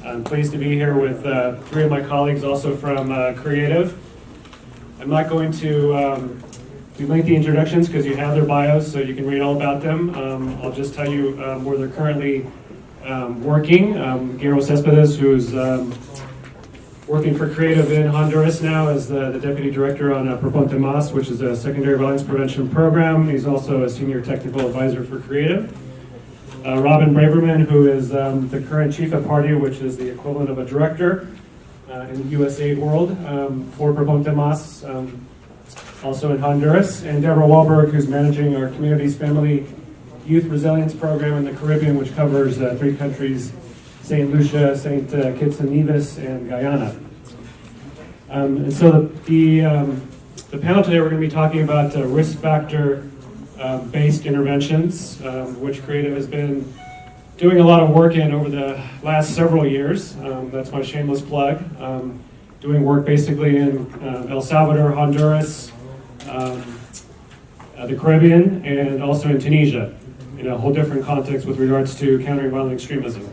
I'm pleased to be here with three of my colleagues also from Creative. I'm not going to do lengthy introductions because you have their bios so you can read all about them. I'll just tell you where they're currently working. Guillermo Cespedes, who's working for Creative in Honduras now as the Deputy Director on Proponte Mas, which is a secondary violence prevention program. He's also a Senior Technical Advisor for Creative. Robin Braverman, who is the current Chief of Party, which is the equivalent of a director in the USAID world for Proponte Mas, also in Honduras. And Deborah Wahlberg, who's managing our Communities Family Youth Resilience Program in the Caribbean, which covers three countries: St. Lucia, St. Kitts and Nevis, and Guyana. And so the panel today, we're going to be talking about risk factor based interventions, which Creative has been doing a lot of work in over the last several years. That's my shameless plug. Doing work basically in El Salvador, Honduras, the Caribbean, and also in Tunisia, in a whole different context with regards to countering violent extremism.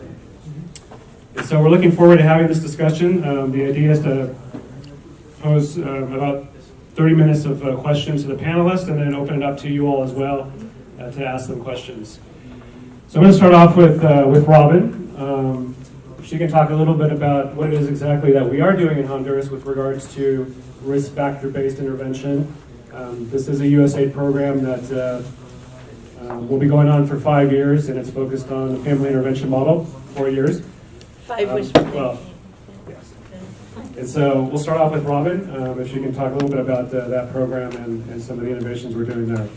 And so we're looking forward to having this discussion. The idea is to pose about 30 minutes of questions to the panelists and then open it up to you all as well to ask them questions. So I'm going to start off with Robin. She can talk a little bit about what it is exactly that we are doing in Honduras with regards to risk factor-based intervention. This is a USAID program that will be going on for 5 years, and it's focused on the family intervention model, 4 years. 5 was well, yes. And so we'll start off with Robin, if she can talk a little bit about that program and some of the innovations we're doing there.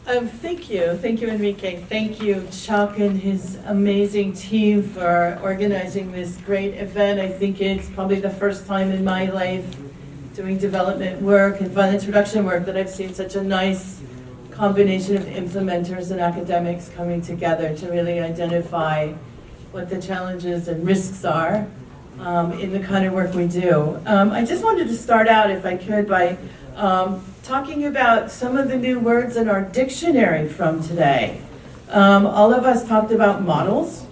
Thank you, Enrique. Thank you, Chuck and his amazing team for organizing this great event. I think it's probably the first time in my life doing development work and violence reduction work that I've seen such a nice combination of implementers and academics coming together to really identify what the challenges and risks are in the kind of work we do. I just wanted to start out, if I could, by talking about some of the new words in our dictionary from today. All of us talked about models,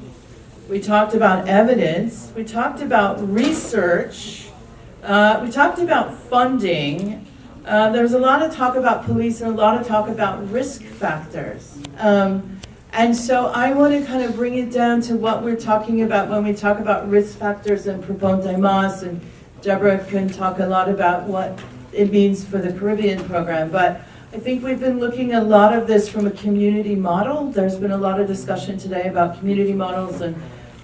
we talked about evidence, we talked about research, we talked about funding. There was a lot of talk about police and a lot of talk about risk factors. And so I want to kind of bring it down to what we're talking about when we talk about risk factors and Proponte Mas, and Deborah can talk a lot about what it means for the Caribbean program. But I think we've been looking a lot of this from a community model. There's been a lot of discussion today about community models and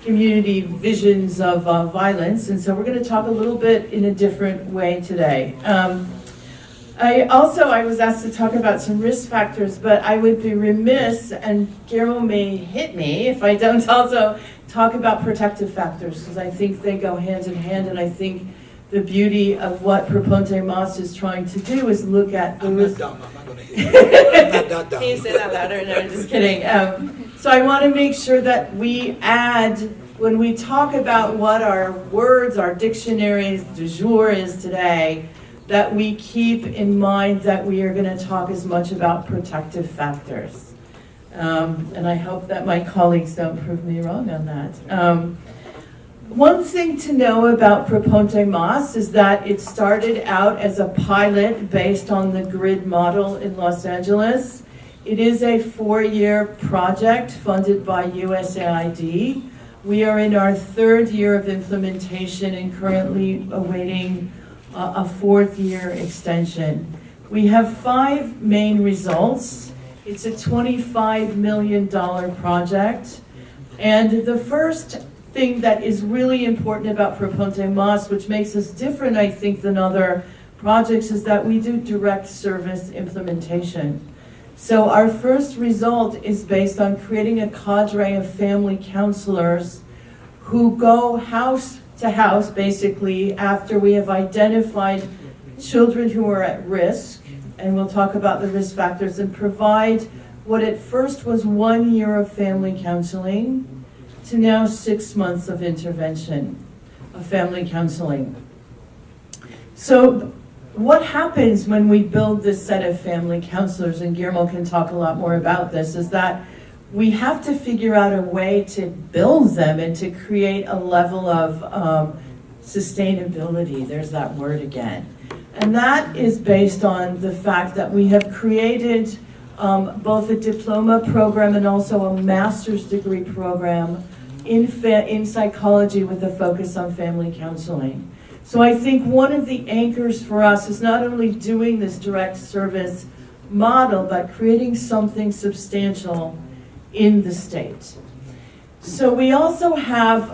community visions of violence. And so we're going to talk a little bit in a different way today. I was asked to talk about some risk factors, but I would be remiss, and Guillermo may hit me if I don't also talk about protective factors, because I think they go hand in hand, and I think the beauty of what Proponte Mas is trying to do is look at the risk. I'm not going to hit you. I'm not that dumb. Can you say that louder? No, I'm just kidding. So I want to make sure that we add, when we talk about what our words, our dictionaries du jour is today, that we keep in mind that we are going to talk as much about protective factors. And I hope that my colleagues don't prove me wrong on that. One thing to know about Proponte Mas is that it started out as a pilot based on the GRID model in Los Angeles. It is a 4-year project funded by USAID. We are in our 3rd year of implementation and currently awaiting a 4th year extension. We have 5 main results. It's a $25 million project. And the first thing that is really important about Proponte Mas, which makes us different, I think, than other projects, is that we do direct service implementation. So our first result is based on creating a cadre of family counselors who go house to house, basically, after we have identified children who are at risk, and we'll talk about the risk factors, and provide what at first was 1 year of family counseling to now 6 months of intervention of family counseling. So what happens when we build this set of family counselors, and Guillermo can talk a lot more about this, is that we have to figure out a way to build them and to create a level of sustainability. There's that word again. And that is based on the fact that we have created both a diploma program and also a master's degree program in psychology with a focus on family counseling. So I think one of the anchors for us is not only doing this direct service model, but creating something substantial in the state. So we also have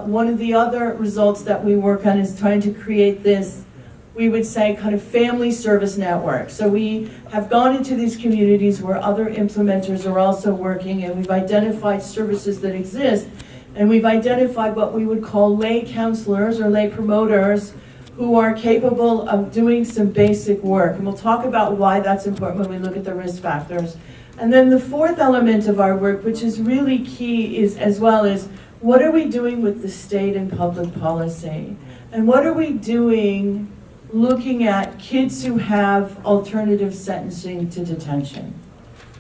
one of the other results that we work on is trying to create this, we would say, kind of family service network. So we have gone into these communities where other implementers are also working, and we've identified services that exist, and we've identified what we would call lay counselors or lay promoters who are capable of doing some basic work. And we'll talk about why that's important when we look at the risk factors. And then the fourth element of our work, which is really key, is as well as what are we doing with the state and public policy? And what are we doing looking at kids who have alternative sentencing to detention,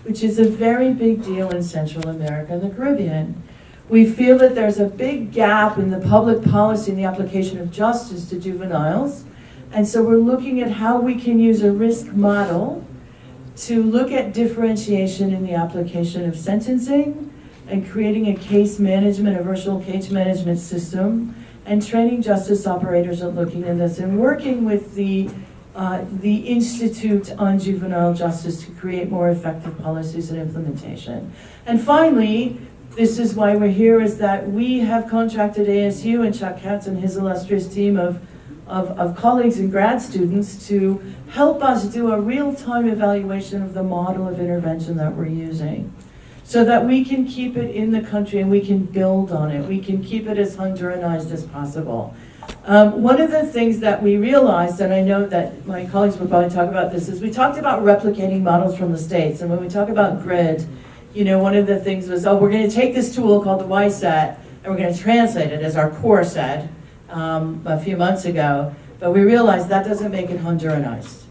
which is a very big deal in Central America and the Caribbean. We feel that there's a big gap in the public policy in the application of justice to juveniles. And so we're looking at how we can use a risk model to look at differentiation in the application of sentencing and creating a case management, a virtual case management system, and training justice operators at looking at this and working with the Institute on Juvenile Justice to create more effective policies and implementation. And finally, this is why we're here, is that we have contracted ASU and Chuck Katz and his illustrious team of colleagues and grad students to help us do a real-time evaluation of the model of intervention that we're using, so that we can keep it in the country and we can build on it. We can keep it as Honduranized as possible. One of the things that we realized, and I know that my colleagues will probably talk about this, is we talked about replicating models from the States. And when we talk about GRID, you know, one of the things was, oh, we're going to take this tool called the YSET and we're going to translate it, as our core said a few months ago. But we realized that doesn't make it Honduranized.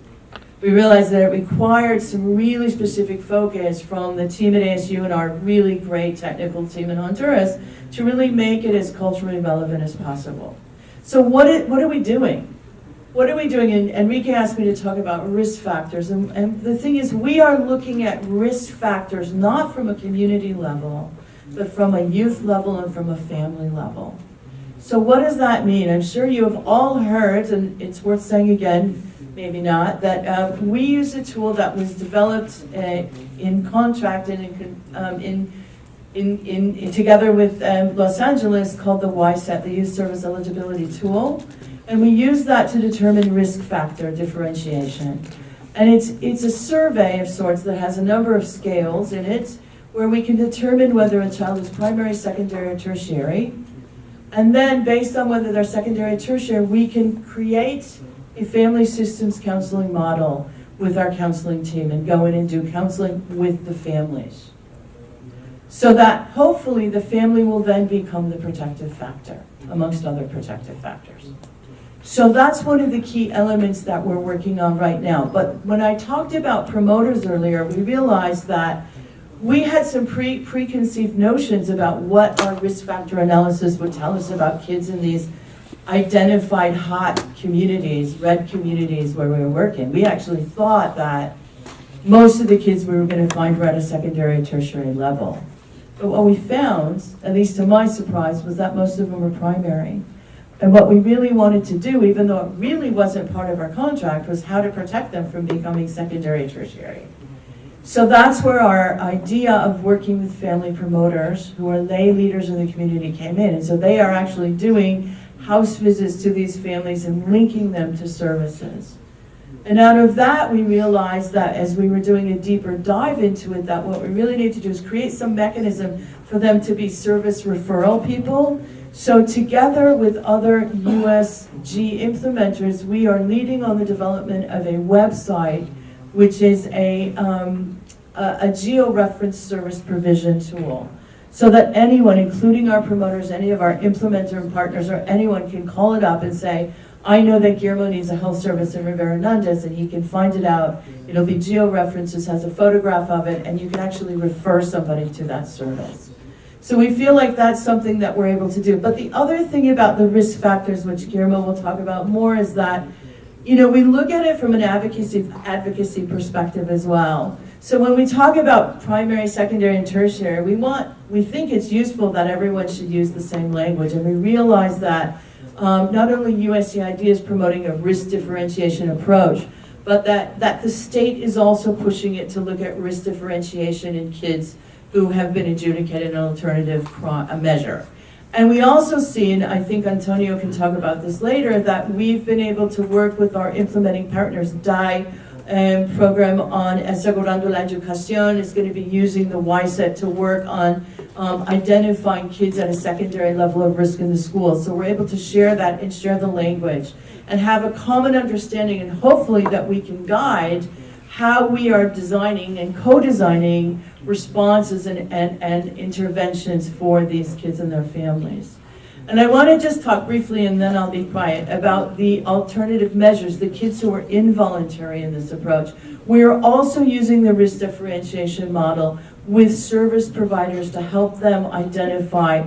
We realized that it required some really specific focus from the team at ASU and our really great technical team in Honduras to really make it as culturally relevant as possible. So what are we doing? What are we doing? And Enrique asked me to talk about risk factors. And the thing is, we are looking at risk factors not from a community level, but from a youth level and from a family level. So what does that mean? I'm sure you have all heard, and it's worth saying again, maybe not, that we use a tool that was developed in contract and together with Los Angeles, called the YSET, the Youth Service Eligibility Tool. And we use that to determine risk factor differentiation. And it's a survey of sorts that has a number of scales in it, where we can determine whether a child is primary, secondary, or tertiary. And then based on whether they're secondary or tertiary, we can create a family systems counseling model with our counseling team and go in and do counseling with the families, so that hopefully the family will then become the protective factor, amongst other protective factors. So that's one of the key elements that we're working on right now. But when I talked about promoters earlier, we realized that we had some preconceived notions about what our risk factor analysis would tell us about kids in these identified hot communities, red communities where we were working. We actually thought that most of the kids we were going to find were at a secondary and tertiary level. But what we found, at least to my surprise, was that most of them were primary. And what we really wanted to do, even though it really wasn't part of our contract, was how to protect them from becoming secondary and tertiary. So that's where our idea of working with family promoters, who are lay leaders in the community, came in. And so they are actually doing house visits to these families and linking them to services. And out of that, we realized that as we were doing a deeper dive into it, that what we really need to do is create some mechanism for them to be service referral people. So together with other USG implementers, we are leading on the development of a website, which is a geo-reference service provision tool, so that anyone, including our promoters, any of our implementer partners, or anyone can call it up and say, I know that Guillermo needs a health service in Rivera Hernandez, and he can find it out. It'll be geo-references, has a photograph of it, and you can actually refer somebody to that service. So we feel like that's something that we're able to do. But the other thing about the risk factors, which Guillermo will talk about more, is that, we look at it from an advocacy perspective as well. So when we talk about primary, secondary, and tertiary, we think it's useful that everyone should use the same language, and we realize that not only USCID is promoting a risk differentiation approach, but that the state is also pushing it to look at risk differentiation in kids who have been adjudicated an alternative measure. And we also see, and I think Antonio can talk about this later, that we've been able to work with our implementing partners. DAI program on Asegurando la Educación is going to be using the YSET to work on identifying kids at a secondary level of risk in the school. So we're able to share that and share the language and have a common understanding, and hopefully that we can guide how we are designing and co-designing responses and interventions for these kids and their families. And I want to just talk briefly, and then I'll be quiet, about the alternative measures, the kids who are involuntary in this approach. We are also using the risk differentiation model with service providers to help them identify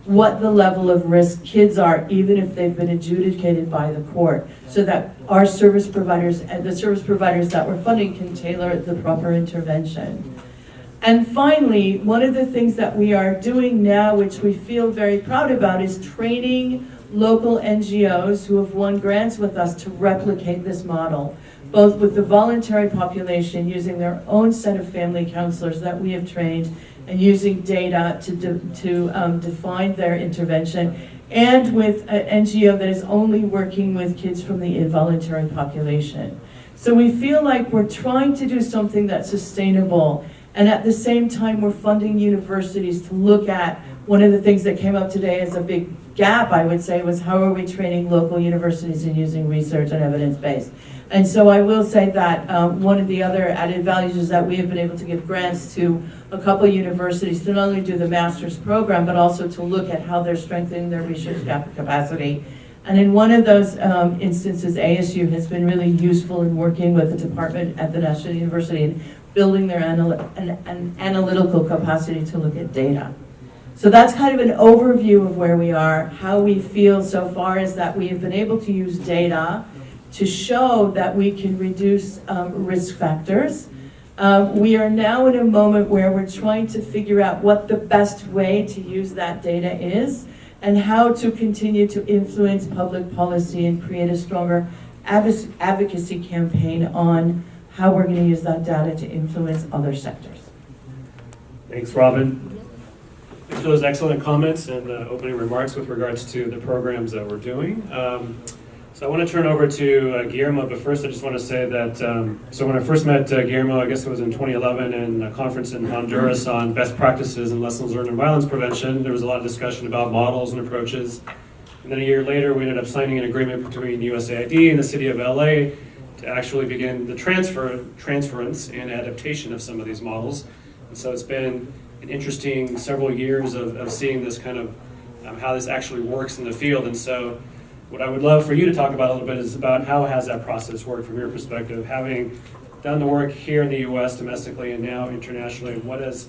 what the level of risk kids are, even if they've been adjudicated by the court, so that our service providers and the service providers that we're funding can tailor the proper intervention. And finally, one of the things that we are doing now, which we feel very proud about, is training local NGOs who have won grants with us to replicate this model, both with the voluntary population using their own set of family counselors that we have trained and using data to define their intervention, and with an NGO that is only working with kids from the involuntary population. So we feel like we're trying to do something that's sustainable, and at the same time we're funding universities to look at, one of the things that came up today as a big gap, I would say, was how are we training local universities in using research and evidence-based. And so I will say that one of the other added values is that we have been able to give grants to a couple of universities to not only do the master's program, but also to look at how they're strengthening their research capacity. And in one of those instances, ASU has been really useful in working with the department at the National University in building their an analytical capacity to look at data. So that's kind of an overview of where we are. How we feel so far is that we have been able to use data to show that we can reduce risk factors. We are now in a moment where we're trying to figure out what the best way to use that data is and how to continue to influence public policy and create a stronger advocacy campaign on how we're going to use that data to influence other sectors. Thanks, Robin. Thanks for those excellent comments and opening remarks with regards to the programs that we're doing. So I want to turn over to Guillermo, but first I just want to say that, so when I first met Guillermo, I guess it was in 2011 in a conference in Honduras on best practices and lessons learned in violence prevention. There was a lot of discussion about models and approaches. And then a year later, we ended up signing an agreement between USAID and the city of LA to actually begin the transference and adaptation of some of these models. And so it's been an interesting several years of seeing this kind of how this actually works in the field. And so what I would love for you to talk about a little bit is about how has that process worked from your perspective, having done the work here in the U.S. domestically and now internationally. What does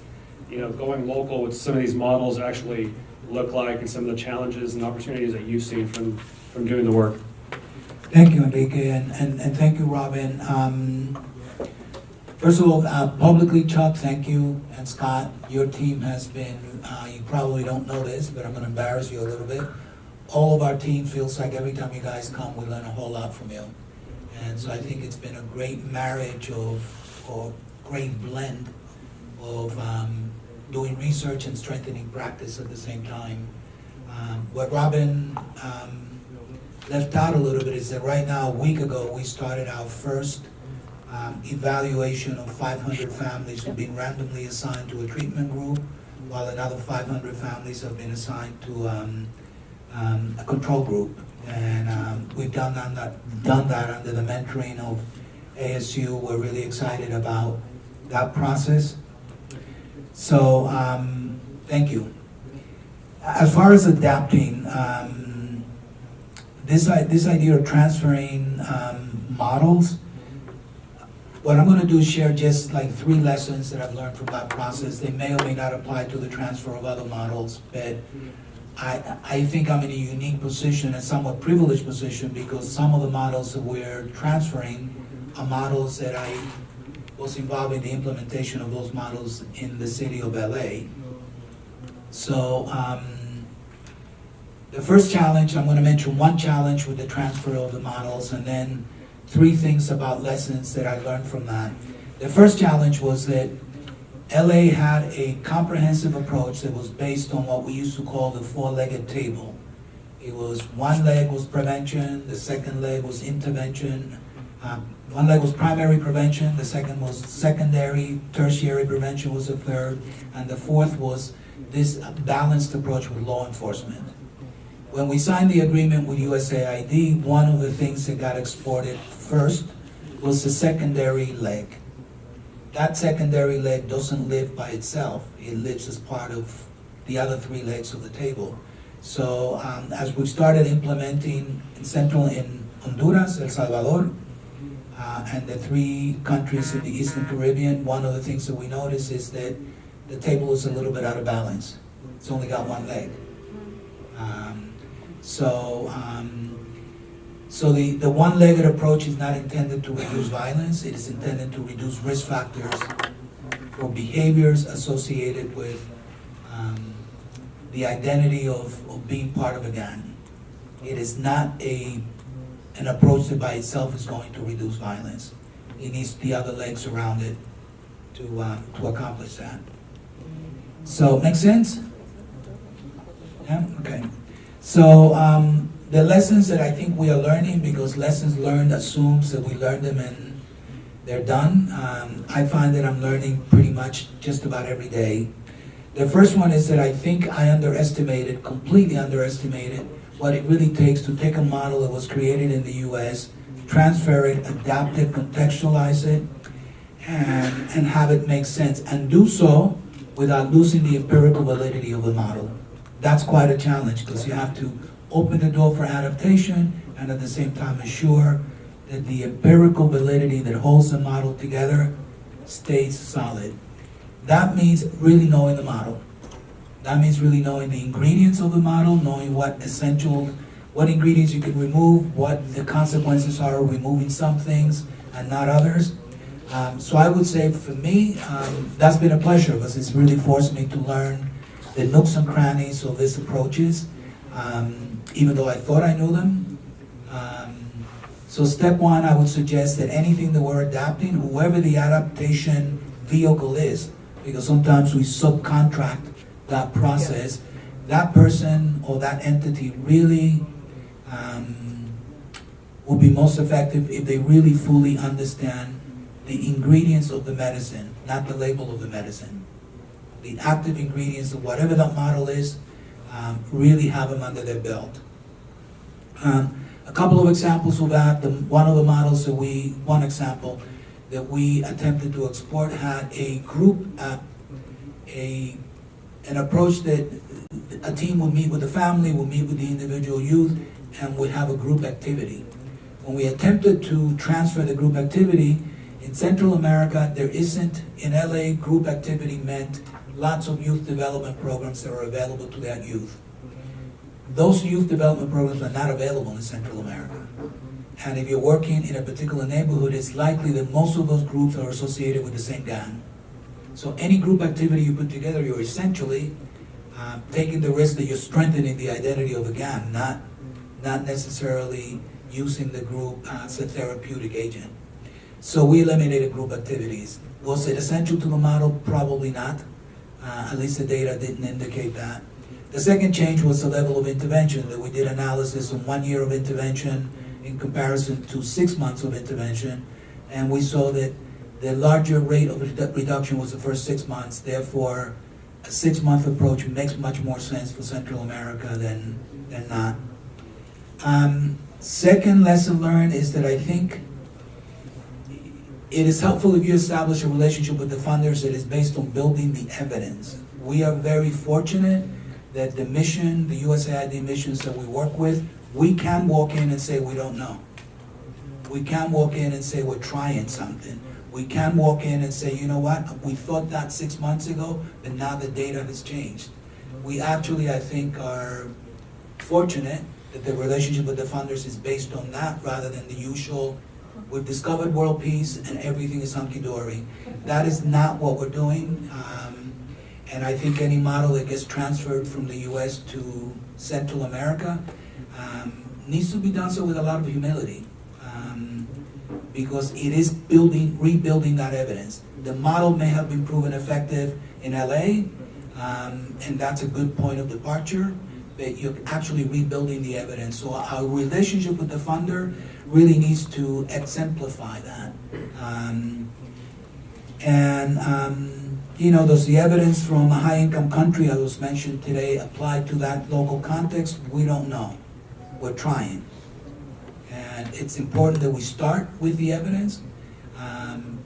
going local with some of these models actually look like, and some of the challenges and opportunities that you've seen from doing the work? Thank you, Enrique, and thank you, Robin. First of all, publicly, Chuck, thank you, and Scott. Your team has been, you probably don't know this, but I'm going to embarrass you a little bit. All of our team feels like every time you guys come, we learn a whole lot from you. And so I think it's been a great marriage or great blend of doing research and strengthening practice at the same time. What Robin left out a little bit is that right now, a week ago, we started our first evaluation of 500 families who've been randomly assigned to a treatment group, while another 500 families have been assigned to a control group. And we've done that under the mentoring of ASU. We're really excited about that process. So thank you. As far as adapting, this idea of transferring models, what I'm gonna do is share just like 3 lessons that I've learned from that process. They may or may not apply to the transfer of other models, but I think I'm in a unique position, a somewhat privileged position, because some of the models that we're transferring are models that I was involved in the implementation of those models in the city of LA. So, the first challenge, I'm gonna mention one challenge with the transfer of the models, and then 3 things about lessons that I learned from that. The first challenge was that LA had a comprehensive approach that was based on what we used to call the 4-legged table. It was one leg was prevention, the second leg was intervention, one leg was primary prevention, the second was secondary, tertiary prevention was the third, and the fourth was this balanced approach with law enforcement. When we signed the agreement with USAID, one of the things that got exported first was the secondary leg. That secondary leg doesn't live by itself. It lives as part of the other 3 legs of the table. So as we've started implementing in Honduras, El Salvador, and the 3 countries in the Eastern Caribbean, one of the things that we notice is that the table is a little bit out of balance. It's only got 1 leg. So the one-legged approach is not intended to reduce violence. It is intended to reduce risk factors for behaviors associated with the identity of being part of a gang. It is not an approach that by itself is going to reduce violence. It needs the other legs around it to accomplish that. So, make sense? Yeah, okay. So, the lessons that I think we are learning, because lessons learned assumes that we learn them and they're done. I find that I'm learning pretty much just about every day. The first one is that I think I completely underestimated what it really takes to take a model that was created in the US, transfer it, adapt it, contextualize it, and have it make sense, and do so without losing the empirical validity of the model. That's quite a challenge, because you have to open the door for adaptation and at the same time assure that the empirical validity that holds the model together stays solid. That means really knowing the model. That means really knowing the ingredients of the model, knowing what ingredients you can remove, what the consequences are of removing some things and not others. So I would say for me, that's been a pleasure, because it's really forced me to learn the nooks and crannies of these approaches, even though I thought I knew them. So step 1, I would suggest that anything that we're adapting, whoever the adaptation vehicle is, because sometimes we subcontract that process, that person or that entity really will be most effective if they really fully understand the ingredients of the medicine, not the label of the medicine. The active ingredients of whatever that model is, really have them under their belt. A couple of examples of that, one example that we attempted to export had a group, an approach that a team would meet with the family, would meet with the individual youth, and would have a group activity. When we attempted to transfer the group activity, in Central America, there isn't, in LA, group activity meant lots of youth development programs that are available to that youth. Those youth development programs are not available in Central America. And if you're working in a particular neighborhood, it's likely that most of those groups are associated with the same gang. So any group activity you put together, you're essentially taking the risk that you're strengthening the identity of the gang, not necessarily using the group as a therapeutic agent. So we eliminated group activities. Was it essential to the model? Probably not. At least the data didn't indicate that. The second change was the level of intervention, that we did analysis on 1 year of intervention in comparison to 6 months of intervention, and we saw that the larger rate of reduction was the first 6 months. Therefore, a 6-month approach makes much more sense for Central America than not. Second lesson learned is that I think it is helpful if you establish a relationship with the funders that is based on building the evidence. We are very fortunate that the mission, the USAID missions that we work with, we can walk in and say we don't know. We can walk in and say we're trying something. We can walk in and say, you know what, we thought that 6 months ago, but now the data has changed. We actually, I think, are fortunate that the relationship with the funders is based on that rather than the usual, we've discovered world peace and everything is hunky-dory. That is not what we're doing. And I think any model that gets transferred from the US to Central America needs to be done so with a lot of humility. Because it is rebuilding that evidence. The model may have been proven effective in LA, and that's a good point of departure, but you're actually rebuilding the evidence. So our relationship with the funder really needs to exemplify that. Does the evidence from a high-income country, as was mentioned today, apply to that local context? We don't know. We're trying. And it's important that we start with the evidence,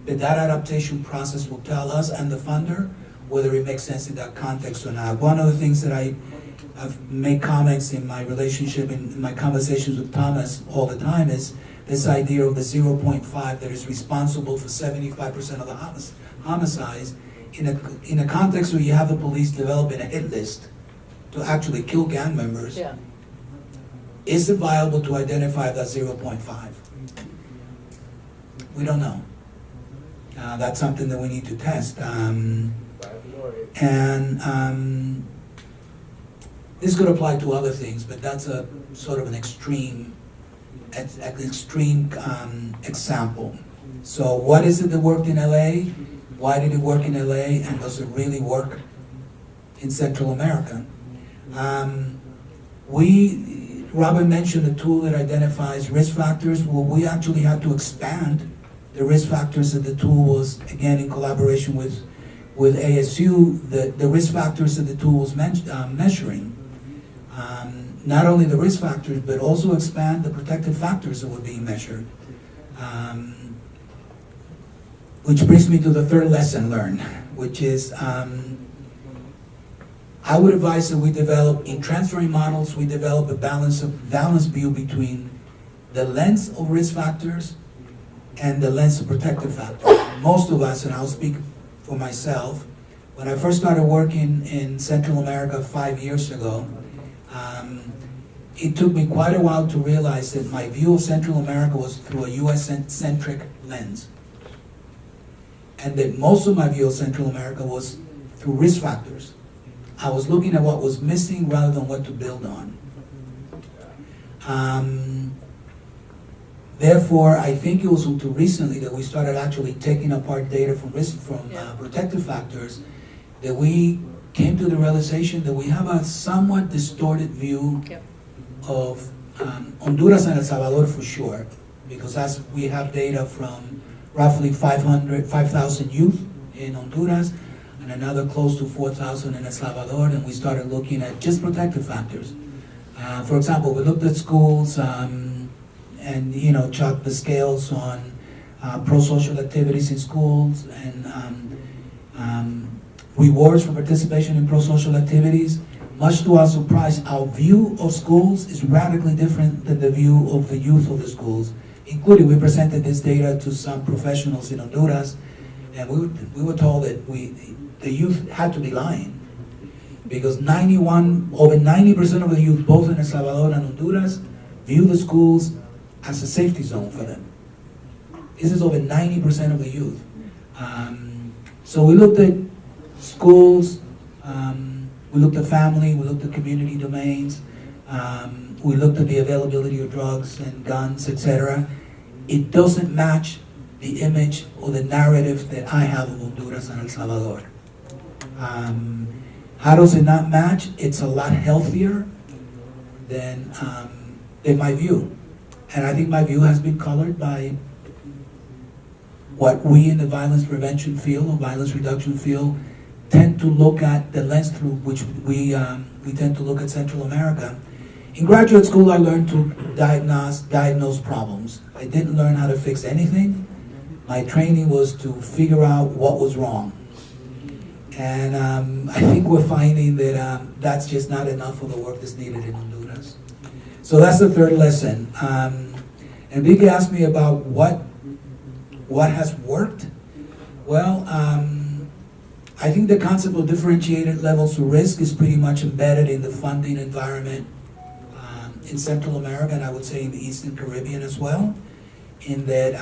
but that adaptation process will tell us and the funder whether it makes sense in that context or not. One of the things that I've made comments in my relationship, in my conversations with Thomas all the time, is this idea of the 0.5 that is responsible for 75% of the homicides in a context where you have the police developing a hit list to actually kill gang members. Yeah. Is it viable to identify that 0.5? We don't know. That's something that we need to test. This could apply to other things, but that's a sort of an extreme example. So what is it that worked in LA? Why did it work in LA? And does it really work in Central America? Robin mentioned a tool that identifies risk factors. Well, we actually had to expand the risk factors that the tool was, again, in collaboration with ASU, the risk factors that the tool was measuring. Not only the risk factors, but also expand the protective factors that were being measured. Which brings me to the third lesson learned, which is I would advise that we develop, in transferring models, we develop a balanced view between the lens of risk factors and the lens of protective factors. Most of us, and I'll speak for myself, when I first started working in Central America 5 years ago, it took me quite a while to realize that my view of Central America was through a US-centric lens. And that most of my view of Central America was through risk factors. I was looking at what was missing rather than what to build on. Therefore, I think it was until recently that we started actually taking apart data from protective factors, that we came to the realization that we have a somewhat distorted view of Honduras and El Salvador for sure, because we have data from roughly 5,000 youth in Honduras, and another close to 4,000 in El Salvador, and we started looking at just protective factors. For example, we looked at schools and chopped the scales on pro-social activities in schools and rewards for participation in pro-social activities. Much to our surprise, our view of schools is radically different than the view of the youth of the schools, including we presented this data to some professionals in Honduras, and we were told that the youth had to be lying, because over 90% of the youth, both in El Salvador and Honduras, view the schools as a safety zone for them. This is over 90% of the youth. So we looked at schools, we looked at family, we looked at community domains, we looked at the availability of drugs and guns, etc. It doesn't match the image or the narrative that I have of Honduras and El Salvador. How does it not match? It's a lot healthier than my view. And I think my view has been colored by what we in the violence prevention field or violence reduction field tend to look at, the lens through which we tend to look at Central America. In graduate school, I learned to diagnose problems. I didn't learn how to fix anything. My training was to figure out what was wrong. And I think we're finding that that's just not enough for the work that's needed in Honduras. So that's the third lesson. And Vicky asked me about what has worked. Well, I think the concept of differentiated levels of risk is pretty much embedded in the funding environment in Central America, and I would say in the Eastern Caribbean as well, in that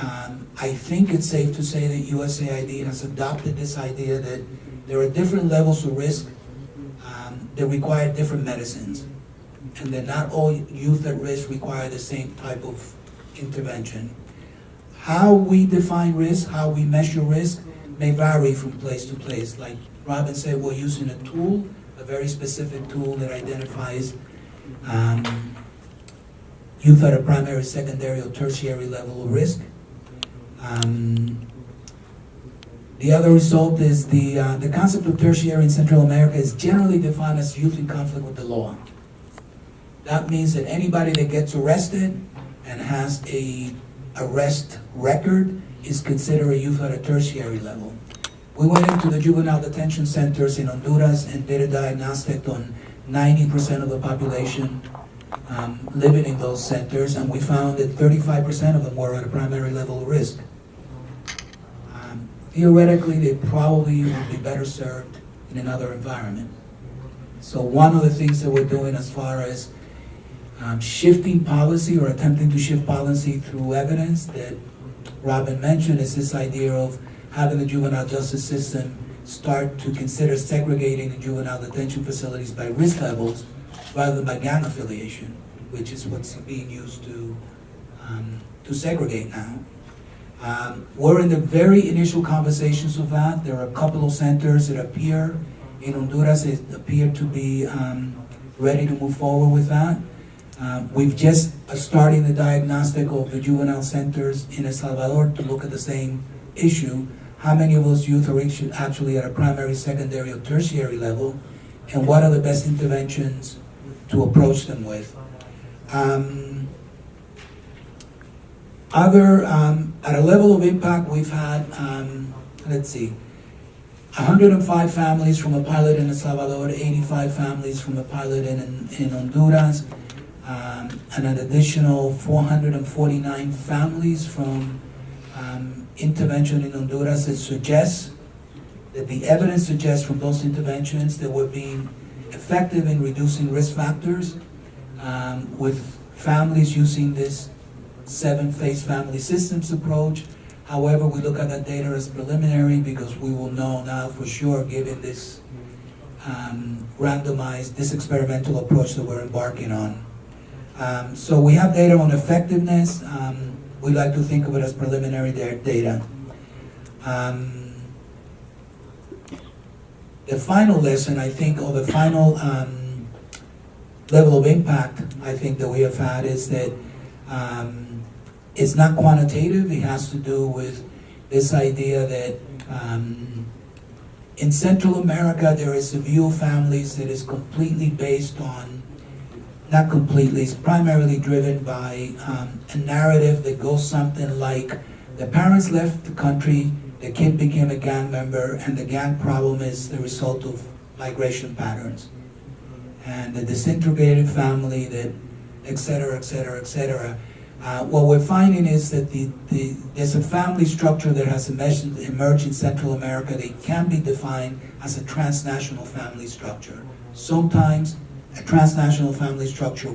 I think it's safe to say that USAID has adopted this idea that there are different levels of risk that require different medicines, and that not all youth at risk require the same type of intervention. How we define risk, how we measure risk, may vary from place to place. Like Robin said, we're using a tool, a very specific tool that identifies youth at a primary, secondary, or tertiary level of risk. The other result is the concept of tertiary in Central America is generally defined as youth in conflict with the law. That means that anybody that gets arrested and has a arrest record is considered a youth at a tertiary level. We went into the juvenile detention centers in Honduras and did a diagnostic on 90% of the population living in those centers, and we found that 35% of them were at a primary level of risk. Theoretically, they probably would be better served in another environment. So one of the things that we're doing as far as shifting policy or attempting to shift policy through evidence that Robin mentioned is this idea of having the juvenile justice system start to consider segregating the juvenile detention facilities by risk levels rather than by gang affiliation, which is what's being used to segregate now. We're in the very initial conversations of that. There are a couple of centers that appear in Honduras that appear to be ready to move forward with that. We've just starting the diagnostic of the juvenile centers in El Salvador to look at the same issue. How many of those youth are actually at a primary, secondary, or tertiary level, and what are the best interventions to approach them with? At a level of impact, we've had, 105 families from a pilot in El Salvador, 85 families from a pilot in Honduras, and an additional 449 families from intervention in Honduras that suggests that the evidence suggests from those interventions that we're being effective in reducing risk factors with families using this 7-phase family systems approach. However, we look at that data as preliminary because we will know now for sure, given this randomized, this experimental approach that we're embarking on. So we have data on effectiveness. We like to think of it as preliminary data. The final lesson, I think, or the final level of impact, I think, that we have had is that it's not quantitative. It has to do with this idea that in Central America there is a view of families that is completely based on, not completely, it's primarily driven by a narrative that goes something like the parents left the country, the kid became a gang member, and the gang problem is the result of migration patterns. And the disintegrated family that, et cetera, et cetera, et cetera. What we're finding is that there's a family structure that has emerged in Central America that can be defined as a transnational family structure. Sometimes a transnational family structure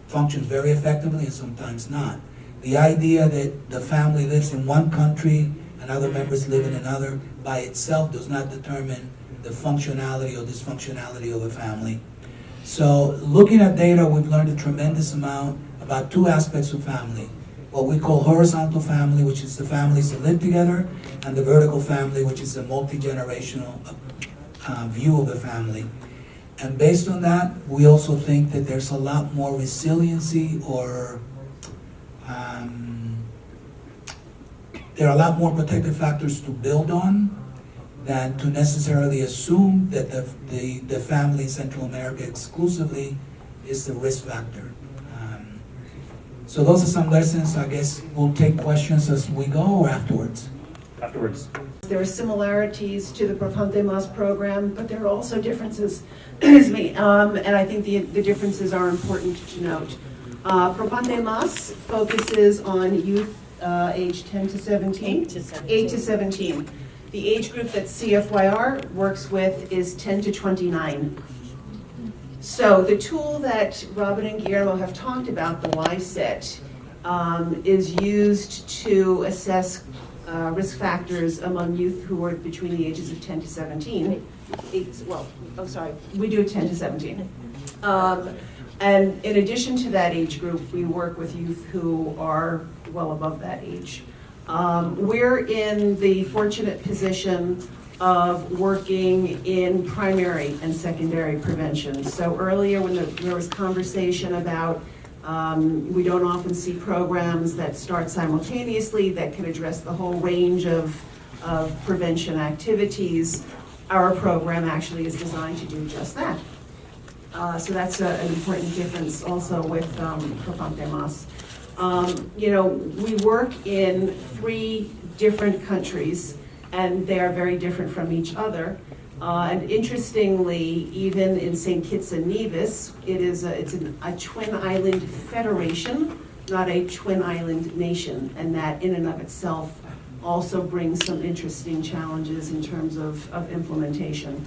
functions very effectively and sometimes not. The idea that the family lives in one country and other members live in another by itself does not determine the functionality or dysfunctionality of a family. So looking at data, we've learned a tremendous amount about two aspects of family. What we call horizontal family, which is the families that live together, and the vertical family, which is a multi-generational view of the family. And based on that, we also think that there's a lot more resiliency or there are a lot more protective factors to build on than to necessarily assume that the family in Central America exclusively is the risk factor. So those are some lessons. I guess we'll take questions as we go or afterwards. afterwards. There are similarities to the Propante Mas program, but there are also differences, excuse me, and I think the differences are important to note. Propante Mas focuses on youth age 10 to 17. 8 to 17. The age group that CFYR works with is 10 to 29. So the tool that Robin and Guillermo have talked about, the YSET, is used to assess risk factors among youth who are between the ages of 10 to 17. We do 10 to 17. And in addition to that age group, we work with youth who are well above that age. We're in the fortunate position of working in primary and secondary prevention. So earlier when there was conversation about we don't often see programs that start simultaneously that can address the whole range of prevention activities. Our program actually is designed to do just that. So that's an important difference also with Propante Mas. We work in 3 different countries, and they are very different from each other. And interestingly, even in St. Kitts and Nevis, it's a twin island federation, not a twin island nation, and that in and of itself also brings some interesting challenges in terms of implementation.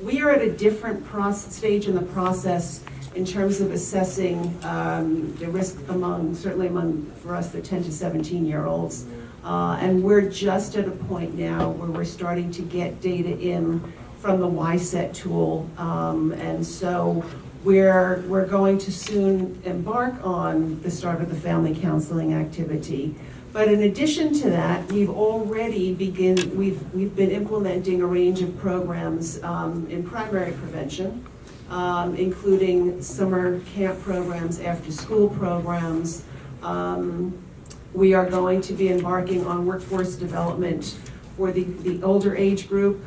We are at a different stage in the process in terms of assessing the risk certainly among, for us, the 10 to 17-year-olds. And we're just at a point now where we're starting to get data in from the YSET tool. And so we're going to soon embark on the start of the family counseling activity. But in addition to that, we've been implementing a range of programs in primary prevention, including summer camp programs, after school programs. We are going to be embarking on workforce development for the older age group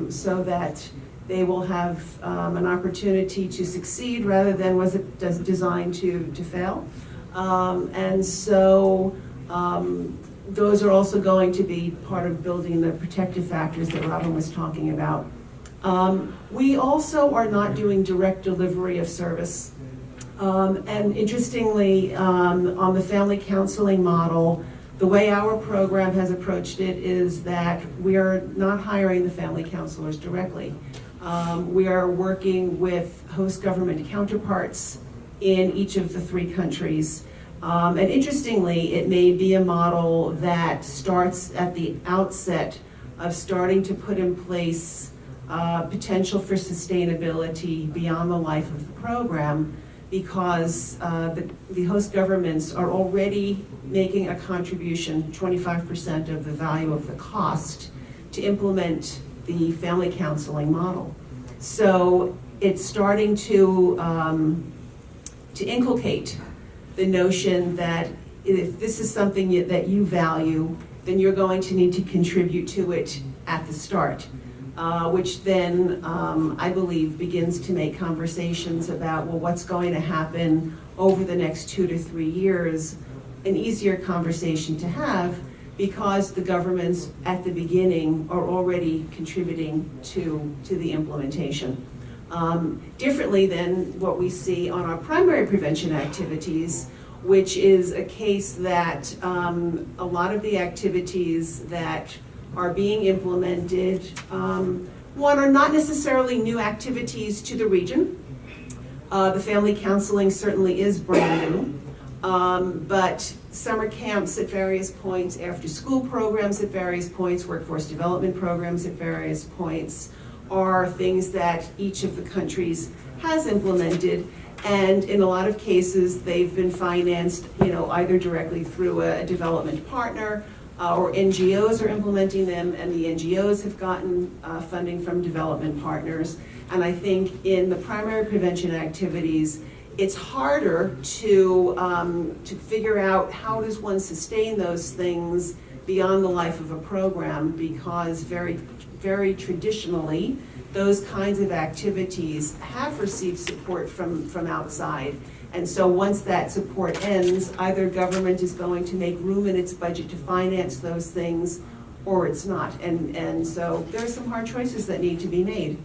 so that they will have an opportunity to succeed rather than was it designed to fail. And so those are also going to be part of building the protective factors that Robin was talking about. We also are not doing direct delivery of service. And interestingly, on the family counseling model, the way our program has approached it is that we are not hiring the family counselors directly. We are working with host government counterparts in each of the 3 countries. And interestingly, it may be a model that starts at the outset of starting to put in place potential for sustainability beyond the life of the program, because the host governments are already making a contribution, 25% of the value of the cost, to implement the family counseling model. So it's starting to inculcate the notion that if this is something that you value, then you're going to need to contribute to it at the start. Which then, I believe, begins to make conversations about, well, what's going to happen over the next 2 to 3 years, an easier conversation to have, because the governments at the beginning are already contributing to the implementation. Differently than what we see on our primary prevention activities, which is a case that a lot of the activities that are being implemented, one, are not necessarily new activities to the region. The family counseling certainly is brand new, but summer camps at various points, after school programs at various points, workforce development programs at various points are things that each of the countries has implemented. And in a lot of cases, they've been financed, either directly through a development partner, or NGOs are implementing them, and the NGOs have gotten funding from development partners. And I think in the primary prevention activities, it's harder to figure out how does one sustain those things beyond the life of a program, because very, very traditionally, those kinds of activities have received support from outside. And so once that support ends, either government is going to make room in its budget to finance those things, or it's not. And so there are some hard choices that need to be made.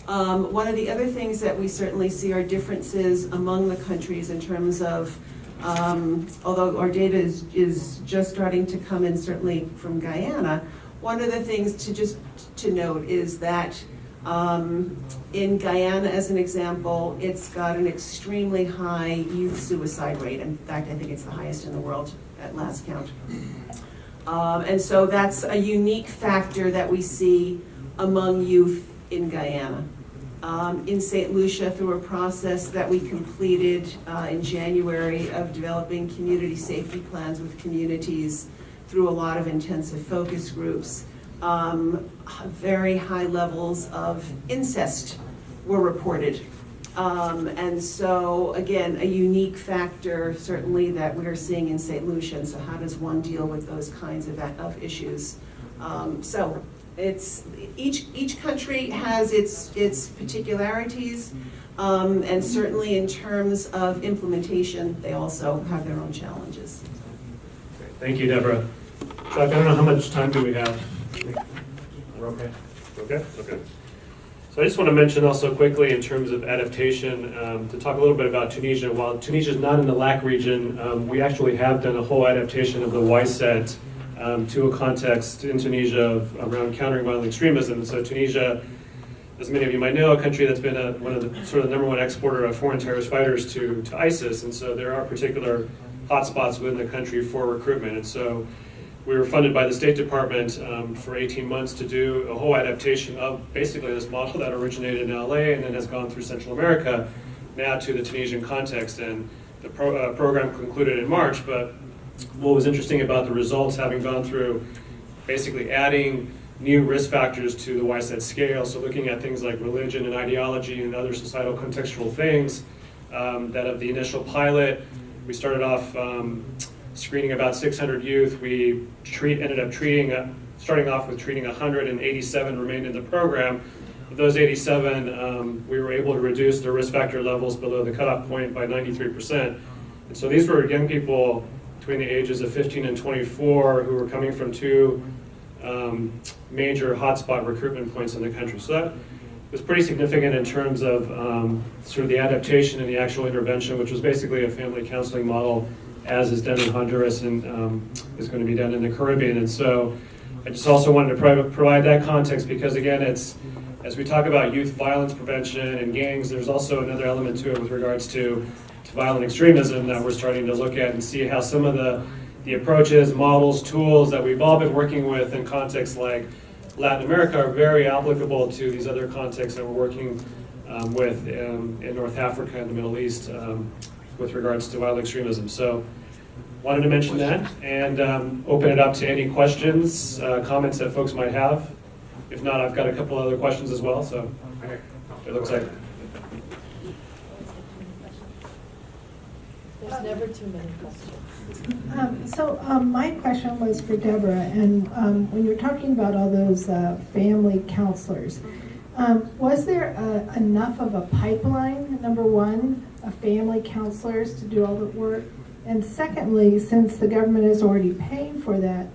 One of the other things that we certainly see are differences among the countries in terms of, although our data is just starting to come in, certainly from Guyana, one of the things to note is that in Guyana, as an example, it's got an extremely high youth suicide rate. In fact, I think it's the highest in the world at last count. And so that's a unique factor that we see among youth in Guyana. In St. Lucia, through a process that we completed in January of developing community safety plans with communities through a lot of intensive focus groups, very high levels of incest were reported. And so, again, a unique factor, certainly, that we're seeing in St. Lucia. And so how does one deal with those kinds of issues? So it's, each country has its particularities, and certainly in terms of implementation, they also have their own challenges. Thank you, Deborah. Chuck, I don't know how much time do we have? We're okay? Okay? Okay. So I just want to mention also quickly in terms of adaptation, to talk a little bit about Tunisia. While Tunisia is not in the LAC region, we actually have done a whole adaptation of the YSET to a context in Tunisia around countering violent extremism. So Tunisia, as many of you might know, a country that's been one of the sort of number one exporter of foreign terrorist fighters to ISIS, and so there are particular hotspots within the country for recruitment. And so we were funded by the State Department for 18 months to do a whole adaptation of basically this model that originated in LA and then has gone through Central America now to the Tunisian context. And the program concluded in March, but what was interesting about the results, having gone through basically adding new risk factors to the YSET scale, so looking at things like religion and ideology and other societal contextual things, that of the initial pilot, we started off screening about 600 youth. We ended up starting off with treating 187 remained in the program. Of those 87, we were able to reduce their risk factor levels below the cutoff point by 93%. And so these were young people between the ages of 15 and 24 who were coming from two major hotspot recruitment points in the country. So that was pretty significant in terms of sort of the adaptation and the actual intervention, which was basically a family counseling model, as is done in Honduras and is going to be done in the Caribbean. And so I just also wanted to provide that context because, again, it's, as we talk about youth violence prevention and gangs, there's also another element to it with regards to violent extremism that we're starting to look at and see how some of the approaches, models, tools that we've all been working with in contexts like Latin America are very applicable to these other contexts that we're working with in North Africa and the Middle East with regards to violent extremism. So wanted to mention that and open it up to any questions, comments that folks might have. If not, I've got a couple other questions as well, so it looks like. There's never too many questions. My question was for Deborah, and when you're talking about all those family counselors, was there enough of a pipeline, number one, of family counselors to do all the work? And secondly, since the government is already paying for that,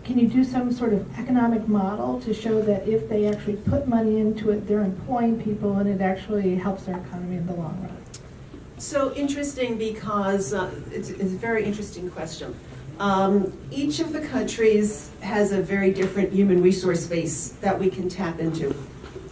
can you do some sort of economic model to show that if they actually put money into it, they're employing people and it actually helps our economy in the long run? So interesting because it's a very interesting question. Each of the countries has a very different human resource base that we can tap into.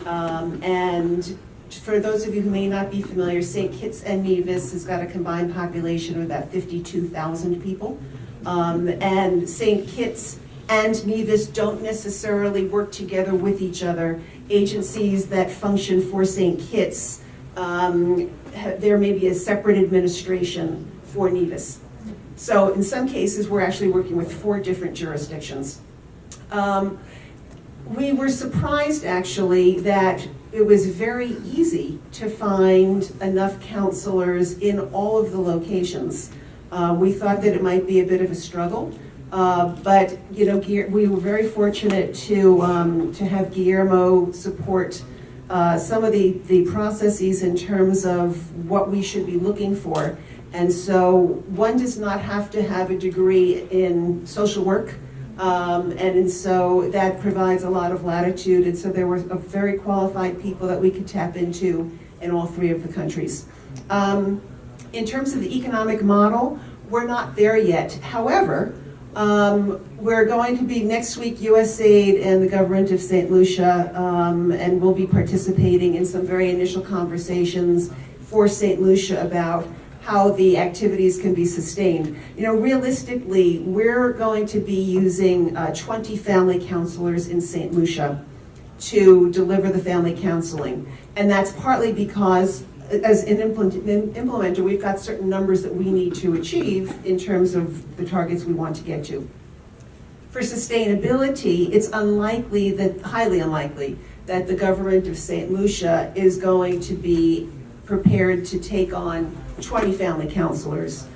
And for those of you who may not be familiar, St. Kitts and Nevis has got a combined population of about 52,000 people. And St. Kitts and Nevis don't necessarily work together with each other. Agencies that function for St. Kitts, there may be a separate administration for Nevis. So in some cases, we're actually working with 4 different jurisdictions. We were surprised, actually, that it was very easy to find enough counselors in all of the locations. We thought that it might be a bit of a struggle, but we were very fortunate to have Guillermo support some of the processes in terms of what we should be looking for. And so one does not have to have a degree in social work. And so that provides a lot of latitude. And so there were very qualified people that we could tap into in all three of the countries. In terms of the economic model, we're not there yet. However, we're going to be next week, USAID and the government of St. Lucia, and we'll be participating in some very initial conversations for St. Lucia about how the activities can be sustained. You know, realistically, we're going to be using 20 family counselors in St. Lucia to deliver the family counseling. And that's partly because as an implementer, we've got certain numbers that we need to achieve in terms of the targets we want to get to. For sustainability, it's highly unlikely, that the government of St. Lucia is going to be prepared to take on 20 family counselors.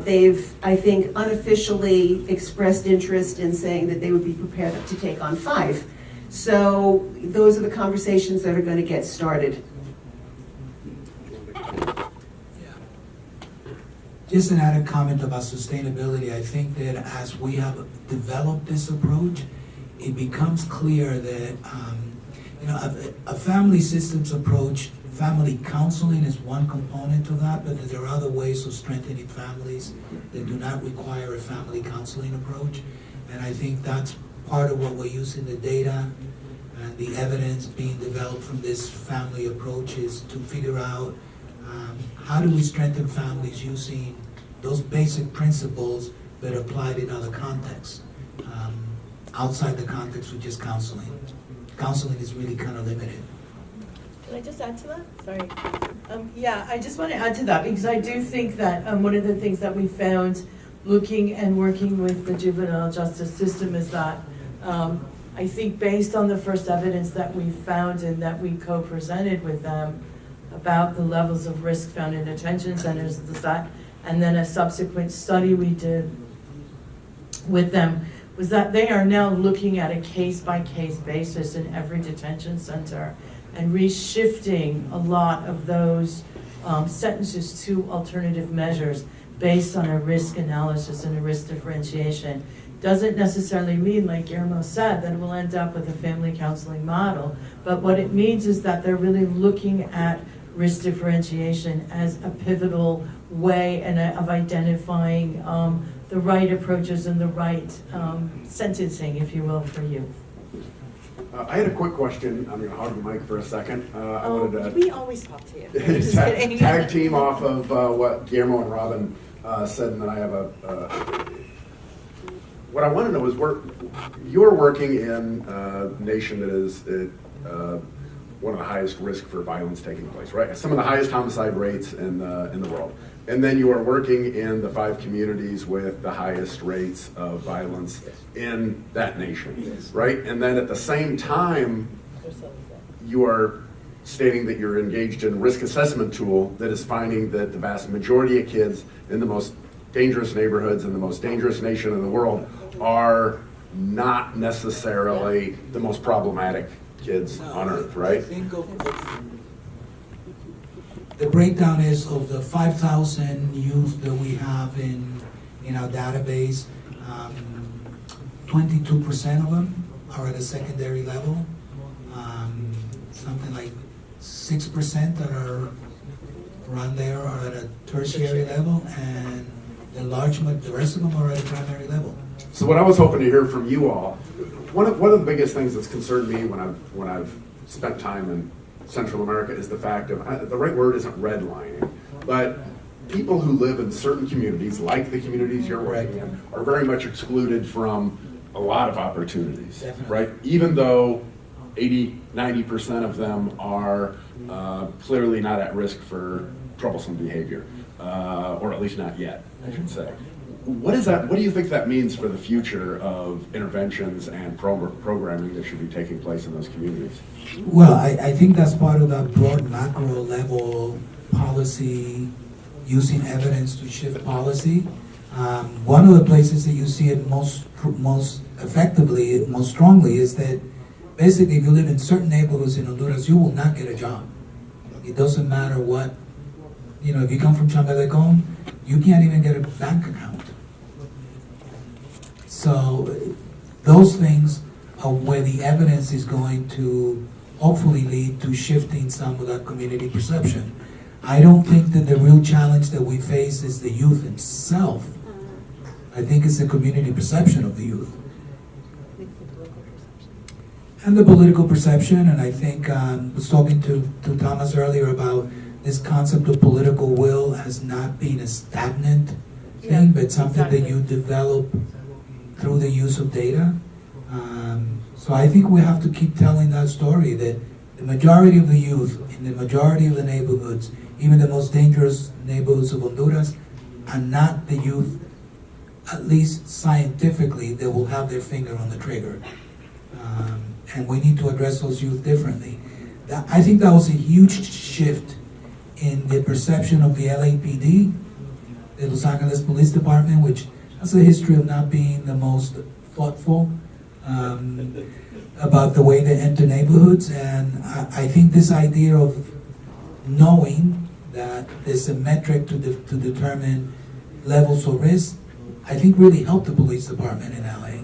They've, I think, unofficially expressed interest in saying that they would be prepared to take on 5. So those are the conversations that are going to get started. Just an added comment about sustainability. I think that as we have developed this approach, it becomes clear that a family systems approach, family counseling is one component to that, but there are other ways of strengthening families that do not require a family counseling approach. And I think that's part of what we're using the data and the evidence being developed from this family approach is to figure out how do we strengthen families using those basic principles but applied in other contexts, outside the context of just counseling. Counseling is really kind of limited. Can I just add to that? Sorry. Yeah, I just want to add to that because I do think that one of the things that we found looking and working with the juvenile justice system is that I think based on the first evidence that we found and that we co-presented with them about the levels of risk found in detention centers, and then a subsequent study we did with them, was that they are now looking at a case-by-case basis in every detention center and reshifting a lot of those sentences to alternative measures based on a risk analysis and a risk differentiation. Doesn't necessarily mean, like Guillermo said, that it will end up with a family counseling model, but what it means is that they're really looking at risk differentiation as a pivotal way of identifying the right approaches and the right sentencing, if you will, for youth. I had a quick question. I'm going to hog the mic for a second. I wanted We always talk to you. to Just kidding. tag team off of what Guillermo and Robin said, and then I have what I want to know is you're working in a nation that is one of the highest risk for violence taking place, right? Some of the highest homicide rates in the world. And then you are working in the 5 communities with the highest rates of violence in that nation, right? And then at the same time, you are stating that you're engaged in a risk assessment tool that is finding that the vast majority of kids in the most dangerous neighborhoods in the most dangerous nation in the world are not necessarily the most problematic kids on earth, right? I think the breakdown is of the 5,000 youth that we have in our database, 22% of them are at a secondary level. Something like 6% that are around there are at a tertiary level, and the rest of them are at a primary level. So what I was hoping to hear from you all, one of the biggest things that's concerned me when I've spent time in Central America is the fact of, the right word isn't redlining, but people who live in certain communities, like the communities you're working in, are very much excluded from a lot of opportunities, Definitely. right? Even though 80-90% of them are clearly not at risk for troublesome behavior, or at least not yet, I should say. What do you think that means for the future of interventions and programming that should be taking place in those communities? Well, I think that's part of that broad macro level policy, using evidence to shift policy. One of the places that you see it most effectively, most strongly, is that basically, if you live in certain neighborhoods in Honduras, you will not get a job. It doesn't matter what, if you come from Chambelecon, you can't even get a bank account. So those things are where the evidence is going to hopefully lead to shifting some of that community perception. I don't think that the real challenge that we face is the youth itself. I think it's the community perception of the youth. And the political perception, and I think I was talking to Thomas earlier about this concept of political will as not being a stagnant thing, but something that you develop through the use of data. So I think we have to keep telling that story, that the majority of the youth in the majority of the neighborhoods, even the most dangerous neighborhoods of Honduras, are not the youth, at least scientifically, that will have their finger on the trigger. And we need to address those youth differently. I think that was a huge shift in the perception of the LAPD, the Los Angeles Police Department, which has a history of not being the most thoughtful about the way they enter neighborhoods. And I think this idea of knowing that there's a metric to determine levels of risk, I think really helped the police department in LA.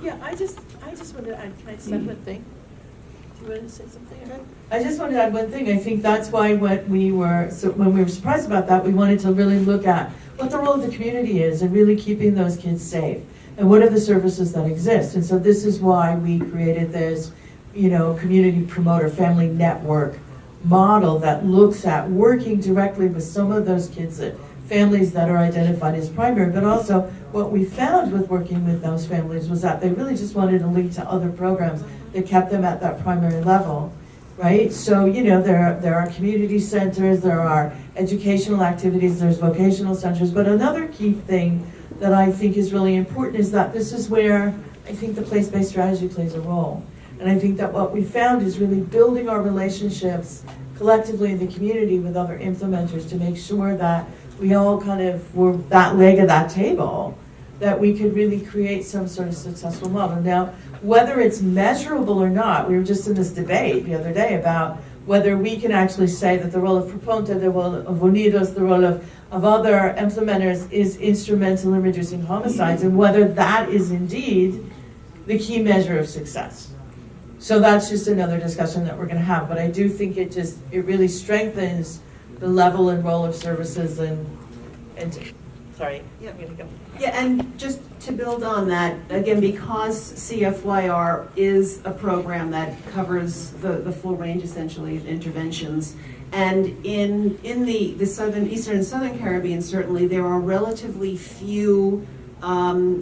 Yeah, I just wanted to add, can I say one thing? Do you want to say something? I just wanted to add one thing. I think that's why when we were surprised about that, we wanted to really look at what the role of the community is in really keeping those kids safe, and what are the services that exist. And so this is why we created this, community promoter family network model that looks at working directly with some of those kids, families that are identified as primary, but also what we found with working with those families was that they really just wanted to link to other programs that kept them at that primary level, right? So, there are community centers, there are educational activities, there's vocational centers, but another key thing that I think is really important is that this is where I think the place-based strategy plays a role. And I think that what we found is really building our relationships collectively in the community with other implementers to make sure that we all kind of were that leg of that table, that we could really create some sort of successful model. Now, whether it's measurable or not, we were just in this debate the other day about whether we can actually say that the role of Proponte, the role of Unidos, the role of other implementers is instrumental in reducing homicides, and whether that is indeed the key measure of success. So that's just another discussion that we're going to have, but I do think it really strengthens the level and role of services and sorry, Yeah. I'm going to go. Yeah, and just to build on that, again, because CFYR is a program that covers the full range, essentially, of interventions, and in the Eastern and Southern Caribbean, certainly, there are relatively few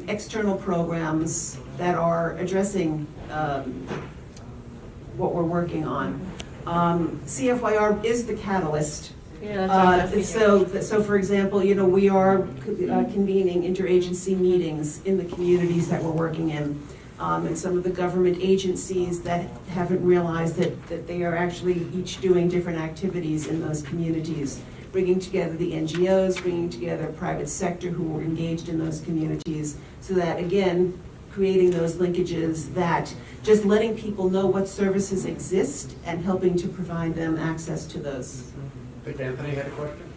external programs that are addressing what we're working on. CFYR is the catalyst. Yeah, So for example, we are convening interagency meetings in the communities that we're working in. And some of the government agencies that haven't realized that they are actually each doing different activities in those communities, bringing together the NGOs, bringing together private sector who are engaged in those communities, so that, again, creating those linkages, that just letting people know what services exist and helping to provide them access to those. I think Anthony had a question.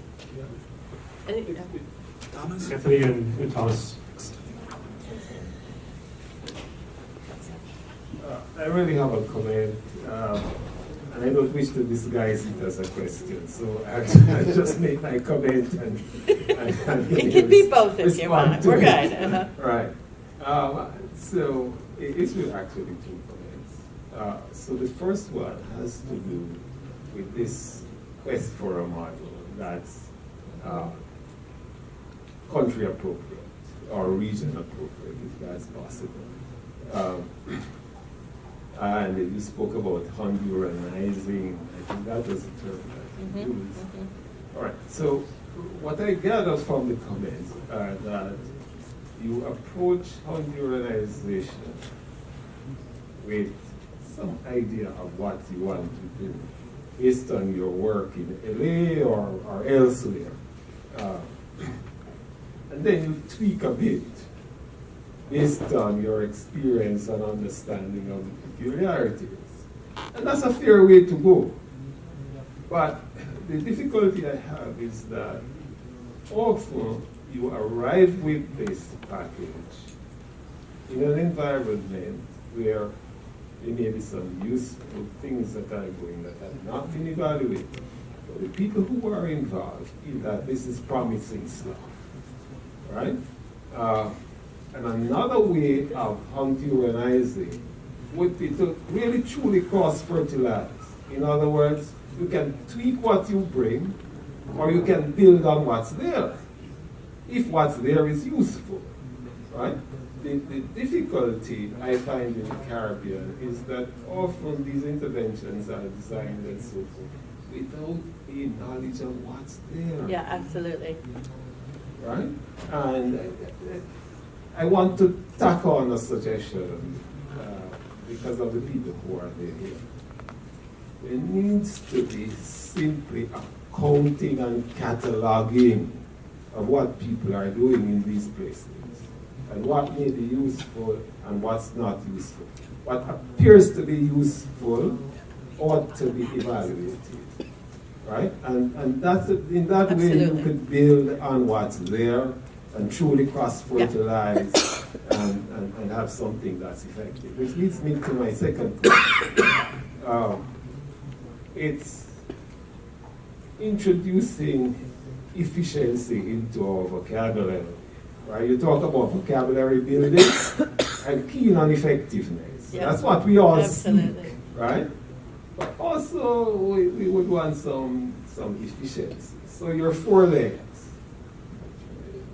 Thomas? Anthony and Thomas. I really have a comment, and I don't wish to disguise it as a question, so I just make my comment and It can be both if you want. respond to We're it. good. Uh-huh. Right. So it's really actually two comments. So the first one has to do with this quest for a model that's country appropriate or region appropriate, if that's possible. And you spoke about Honduranizing. I think that was the term that you used. All right. So what I gathered from the comments are that you approach Honduranization with some idea of what you want to do based on your work in LA or elsewhere. And then you tweak a bit based on your experience and understanding of the peculiarities. And that's a fair way to go. But the difficulty I have is that often you arrive with this package in an environment where there may be some useful things that are going that have not been evaluated. But the people who are involved feel that this is promising stuff, right? And another way of Hunterianizing would be to really truly cross-fertilize. In other words, you can tweak what you bring, or you can build on what's there, if what's there is useful, right? The difficulty I find in the Caribbean is that often these interventions are designed and so forth without a knowledge of what's there. Yeah, absolutely. Right? And I want to tack on a suggestion because of the people who are there. There needs to be simply accounting and cataloging of what people are doing in these places, and what may be useful and what's not useful. What appears to be useful ought to be evaluated, right? And that's in that way you Absolutely. could build on what's there and truly cross-fertilize and have something that's effective. Which leads me to my second point. It's introducing efficiency into our vocabulary. Right? You talk about vocabulary building and keen on effectiveness. Yeah. That's what we all Absolutely. seek, right? But also we would want some efficiency. So your 4 legs.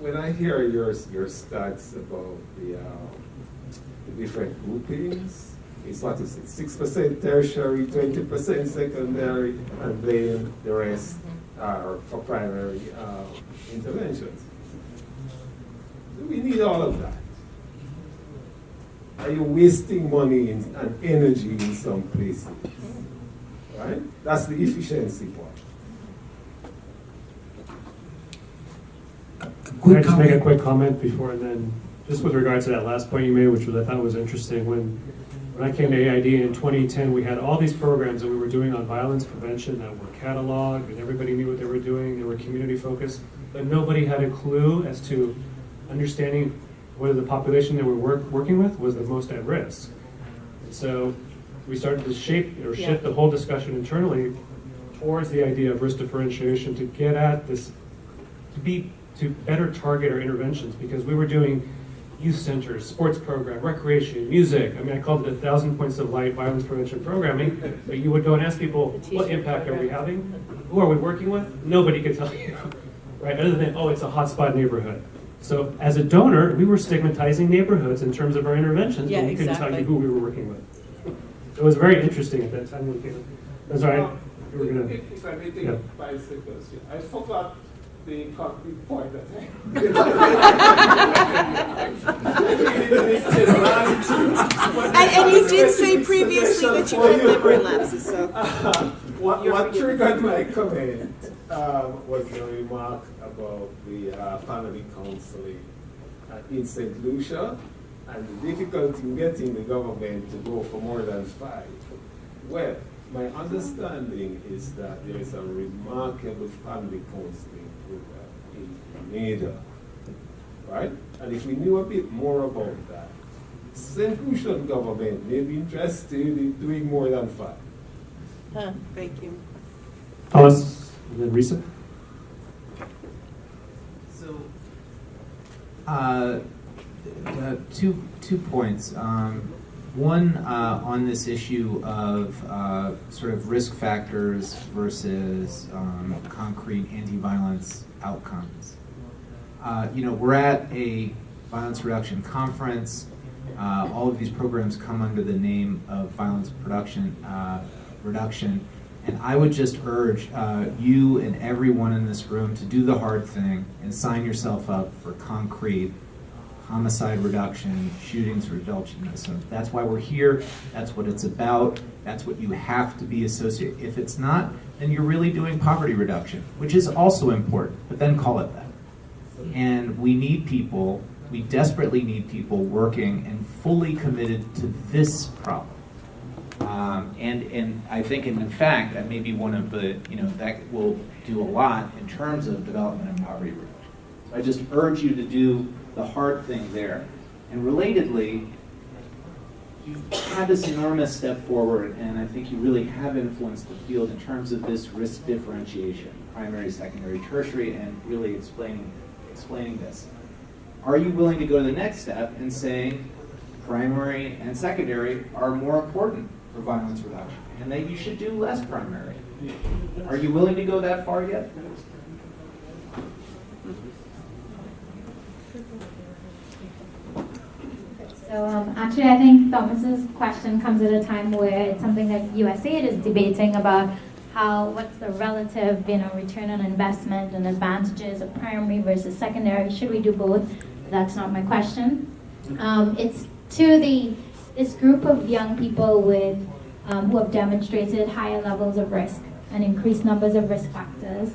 When I hear your stats about the different groupings, it's what is it? 6% tertiary, 20% secondary, and then the rest are for primary interventions. We need all of that. Are you wasting money and energy in some places? Right? That's the efficiency part. Can I just make a quick comment before, and then, just with regards to that last point you made, which I thought was interesting, when I came to AID in 2010, we had all these programs that we were doing on violence prevention that were cataloged, and everybody knew what they were doing, they were community focused, but nobody had a clue as to understanding whether the population they were working with was the most at risk. And so we started to shift the whole discussion internally towards the idea of risk differentiation to get at this, to better target our interventions, because we were doing youth centers, sports program, recreation, music. I mean, I called it 1,000 points of light violence prevention programming, but you would go and ask people, what impact are we having? Who are we working with? Nobody could tell you, right? Other than, oh, it's a hotspot neighborhood. So as a donor, we were stigmatizing neighborhoods in terms of our interventions, Yeah, but we couldn't tell exactly. you who we were working with. So it was very interesting at that time. I'm sorry, you were gonna. If I may take Yeah. 5 seconds here. I forgot the concrete point that And you did say previously that you had memory lapses, so. What triggered my comment was the remark about the family counseling in St. Lucia and the difficulty in getting the government to go for more than 5. Well, my understanding is that there is a remarkable family counseling program in Grenada, right? And if we knew a bit more about that, St. Lucian government may be interested in doing more than 5. Thank you. Thomas, and then Risa. So, two points. One on this issue of sort of risk factors versus concrete anti-violence outcomes. We're at a violence reduction conference. All of these programs come under the name of violence reduction, and I would just urge you and everyone in this room to do the hard thing and sign yourself up for concrete homicide reduction, shootings reduction. So that's why we're here. That's what it's about. That's what you have to be associated. If it's not, then you're really doing poverty reduction, which is also important, but then call it that. And we need people we desperately need people working and fully committed to this problem. And I think, in fact, that may be one of the, that will do a lot in terms of development and poverty reduction. So I just urge you to do the hard thing there. And relatedly, you've had this enormous step forward, and I think you really have influenced the field in terms of this risk differentiation, primary, secondary, tertiary, and really explaining this. Are you willing to go to the next step and say primary and secondary are more important for violence reduction, and that you should do less primary? Are you willing to go that far yet? So actually, I think Thomas's question comes at a time where it's something that USAID is debating about what's the relative, return on investment and advantages of primary versus secondary. Should we do both? That's not my question. It's to this group of young people with who have demonstrated higher levels of risk and increased numbers of risk factors.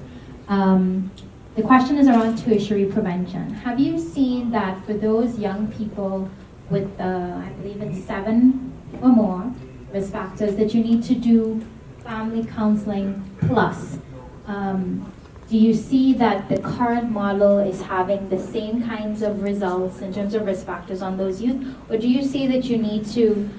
The question is around tertiary prevention. Have you seen that for those young people with I believe it's 7 or more risk factors, that you need to do family counseling plus? Do you see that the current model is having the same kinds of results in terms of risk factors on those youth? Or do you see that you need to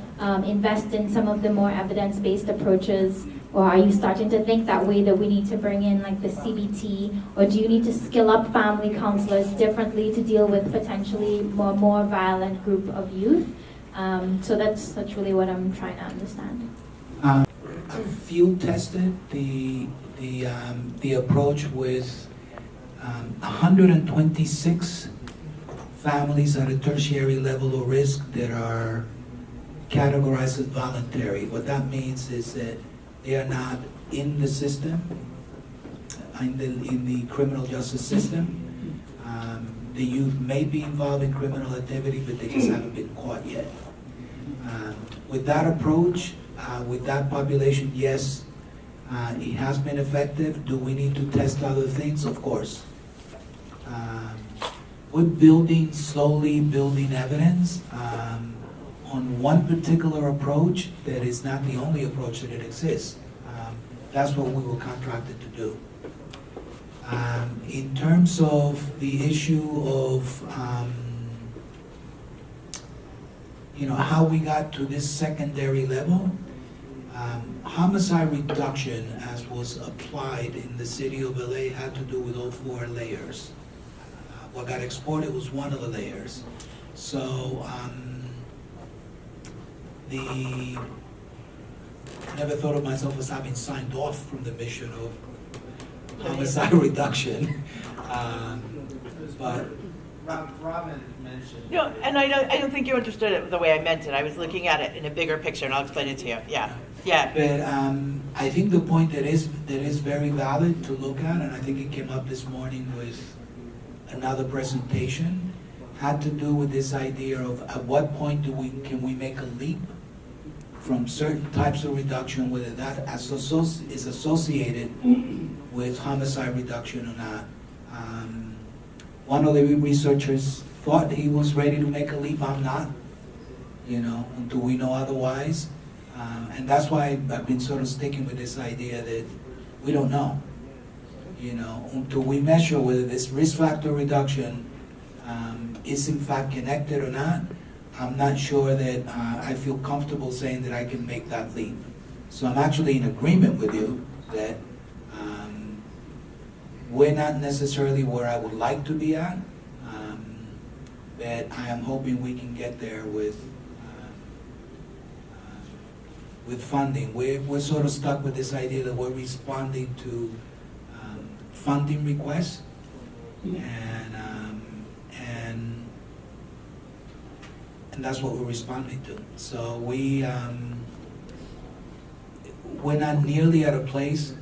invest in some of the more evidence-based approaches? Or are you starting to think that way, that we need to bring in like the CBT? Or do you need to skill up family counselors differently to deal with potentially more violent group of youth? So that's really what I'm trying to understand. Field tested the approach with 126 families at a tertiary level of risk that are categorized as voluntary. What that means is that they are not in the system, in the criminal justice system. The youth may be involved in criminal activity, but they just haven't been caught yet. With that approach, with that population, yes, it has been effective. Do we need to test other things? Of course. We're slowly building evidence on one particular approach that is not the only approach that it exists. That's what we were contracted to do. In terms of the issue of how we got to this secondary level, homicide reduction, as was applied in the city of LA, had to do with all 4 layers. What got exported was one of the layers. So I never thought of myself as having signed off from the mission of homicide reduction, but Robin mentioned. No, and I don't think you understood it the way I meant it. I was looking at it in a bigger picture, and I'll explain it to you. Yeah. But I think the point that is very valid to look at, and I think it came up this morning with another presentation, had to do with this idea of at what point can we make a leap from certain types of reduction, whether that is associated with homicide reduction or not. One of the researchers thought he was ready to make a leap. I'm not. Do we know otherwise? And that's why I've been sort of sticking with this idea that we don't know. Until we measure whether this risk factor reduction is in fact connected or not, I'm not sure that I feel comfortable saying that I can make that leap. So I'm actually in agreement with you that we're not necessarily where I would like to be at, but I am hoping we can get there with funding. We're sort of stuck with this idea that we're responding to funding requests, and that's what we're responding to. So we're not nearly at a place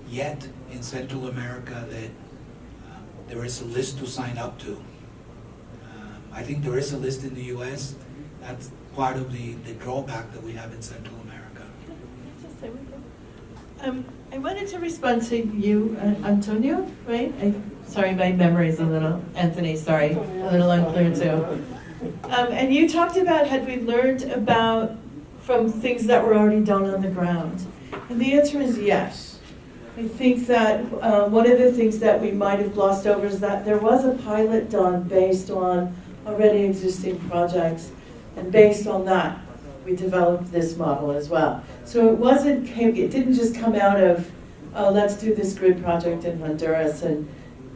yet in Central America that there is a list to sign up to. I think there is a list in the U.S. That's part of the drawback that we have in Central America. Just say one thing. I wanted to respond to you, Antonio, right? Sorry, my memory's a little, Anthony, sorry, a little unclear too. And you talked about, had we learned about from things that were already done on the ground? And the answer is yes. I think that one of the things that we might have glossed over is that there was a pilot done based on already existing projects, and based on that, we developed this model as well. So it didn't just come out of, oh, let's do this grid project in Honduras and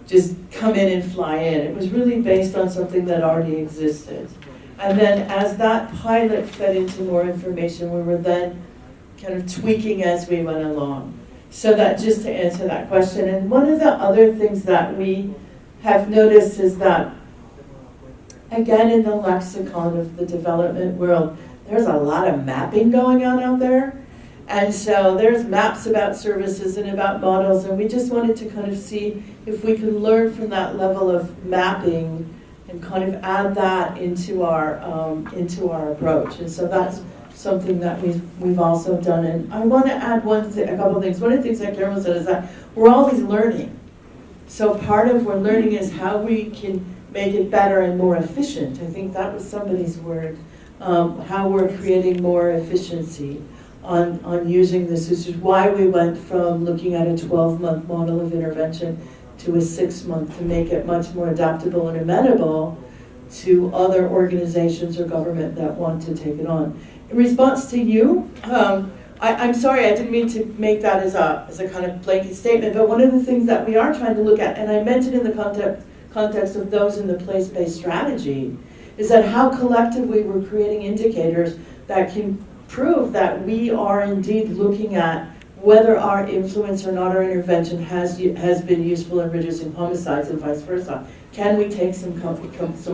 just come in and fly in. It was really based on something that already existed. And then as that pilot fed into more information, we were then kind of tweaking as we went along. So that, just to answer that question, and one of the other things that we have noticed is that, again, in the lexicon of the development world, there's a lot of mapping going on out there. And so there's maps about services and about models, and we just wanted to kind of see if we could learn from that level of mapping and kind of add that into our approach. And so that's something that we've also done. And I want to add a couple of things. One of the things that Guillermo said is that we're always learning. So part of we're learning is how we can make it better and more efficient. I think that was somebody's word. How we're creating more efficiency on using this. This is why we went from looking at a 12-month model of intervention to a 6-month, to make it much more adaptable and amenable to other organizations or government that want to take it on. In response to you, I'm sorry, I didn't mean to make that as a kind of blanket statement, but one of the things that we are trying to look at, and I mentioned in the context of those in the place-based strategy, is that how collectively we're creating indicators that can prove that we are indeed looking at whether our influence or not our intervention has been useful in reducing homicides and vice versa. Can we take some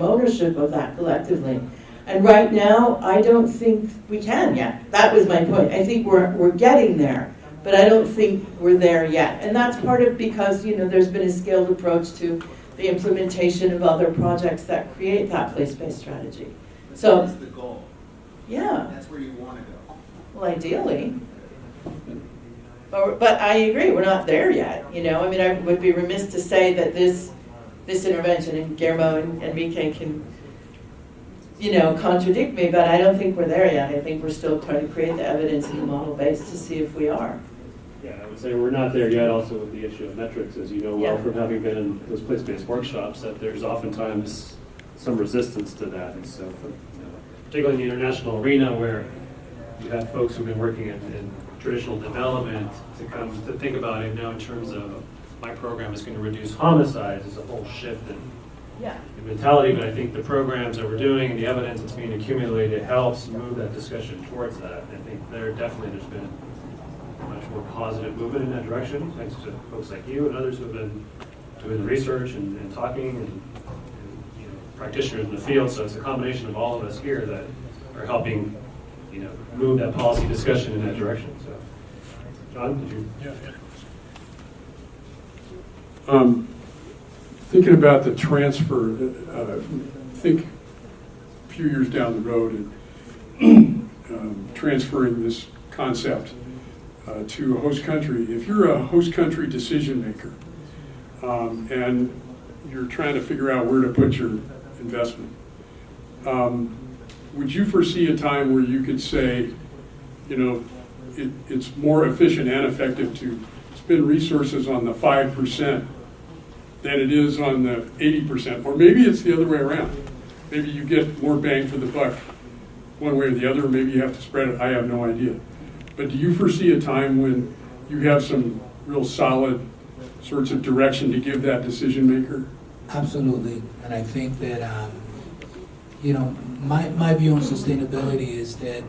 ownership of that collectively? And right now, I don't think we can yet. That was my point. I think we're getting there, but I don't think we're there yet. And that's part of because there's been a scaled approach to the implementation of other projects that create that place-based strategy. So that's the goal. Yeah. That's where you want to go. Well, ideally. But I agree, we're not there yet. I would be remiss to say that this intervention, and Guillermo and Enrique can, contradict me, but I don't think we're there yet. I think we're still trying to create the evidence in the model base to see if we are. Yeah, I would say we're not there yet also with the issue of metrics, as you know well from having been in those place-based workshops, that there's oftentimes some resistance to that. And so, particularly in the international arena where you have folks who've been working in traditional development to come to think about it now in terms of my program is going to reduce homicides is a whole shift in mentality, but I think the programs that we're doing and the evidence that's being accumulated helps move that discussion towards that. I think there's been a much more positive movement in that direction, thanks to folks like you and others who have been doing the research and talking and practitioners in the field. So it's a combination of all of us here that are helping move that policy discussion in that direction. So, John, did you? Yeah. Thinking about the transfer, think a few years down the road and transferring this concept to a host country. If you're a host country decision maker and you're trying to figure out where to put your investment, would you foresee a time where you could say, it's more efficient and effective to spend resources on the 5% than it is on the 80%? Or maybe it's the other way around. Maybe you get more bang for the buck one way or the other, or maybe you have to spread it. I have no idea. But do you foresee a time when you have some real solid sorts of direction to give that decision maker? Absolutely. And I think that, my view on sustainability is that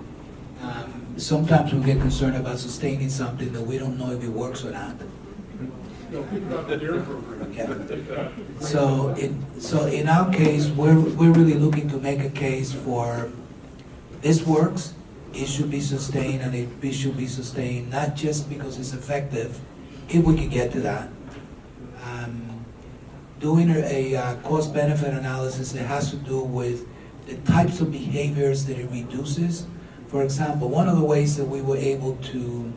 sometimes we get concerned about sustaining something that we don't know if it works or not. Yeah. So in our case, we're really looking to make a case for this works, it should be sustained, and it should be sustained not just because it's effective, if we can get to that. Doing a cost-benefit analysis that has to do with the types of behaviors that it reduces. For example, one of the ways that we were able to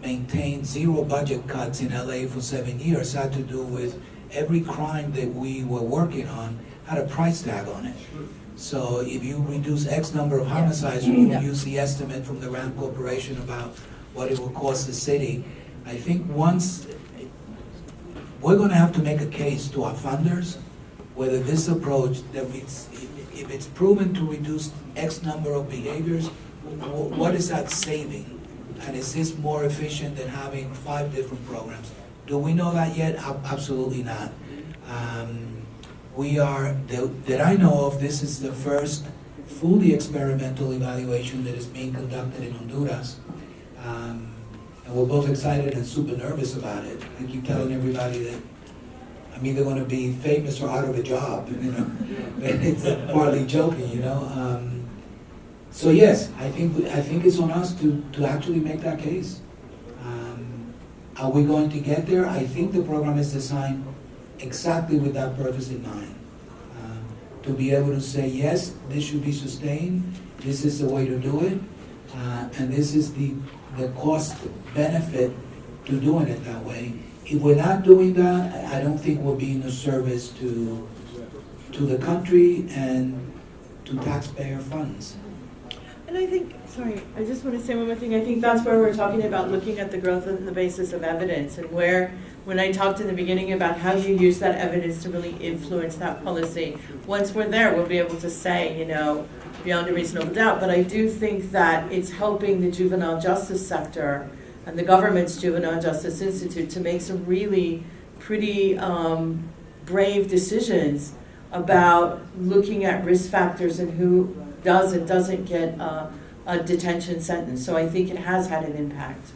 maintain zero budget cuts in LA for 7 years had to do with every crime that we were working on had a price tag on it. So if you reduce X number of homicides, you use the estimate from the Rand Corporation about what it will cost the city. I think once, we're gonna have to make a case to our funders whether this approach, that if it's proven to reduce X number of behaviors, what is that saving? And is this more efficient than having 5 different programs? Do we know that yet? Absolutely not. That I know of, this is the first fully experimental evaluation that is being conducted in Honduras. And we're both excited and super nervous about it. I keep telling everybody that I'm either going to be famous or out of a job, you know. It's partly joking, you know. So yes, I think it's on us to actually make that case. Are we going to get there? I think the program is designed exactly with that purpose in mind. To be able to say, yes, this should be sustained, this is the way to do it, and this is the cost benefit to doing it that way. If we're not doing that, I don't think we're being a service to the country and to taxpayer funds. And I think, sorry, I just want to say one more thing. I think that's where we're talking about looking at the growth on the basis of evidence, and where, when I talked in the beginning about how you use that evidence to really influence that policy, once we're there, we'll be able to say, you know, beyond a reasonable doubt. But I do think that it's helping the juvenile justice sector and the government's Juvenile Justice Institute to make some really pretty brave decisions about looking at risk factors and who does and doesn't get a detention sentence. So I think it has had an impact.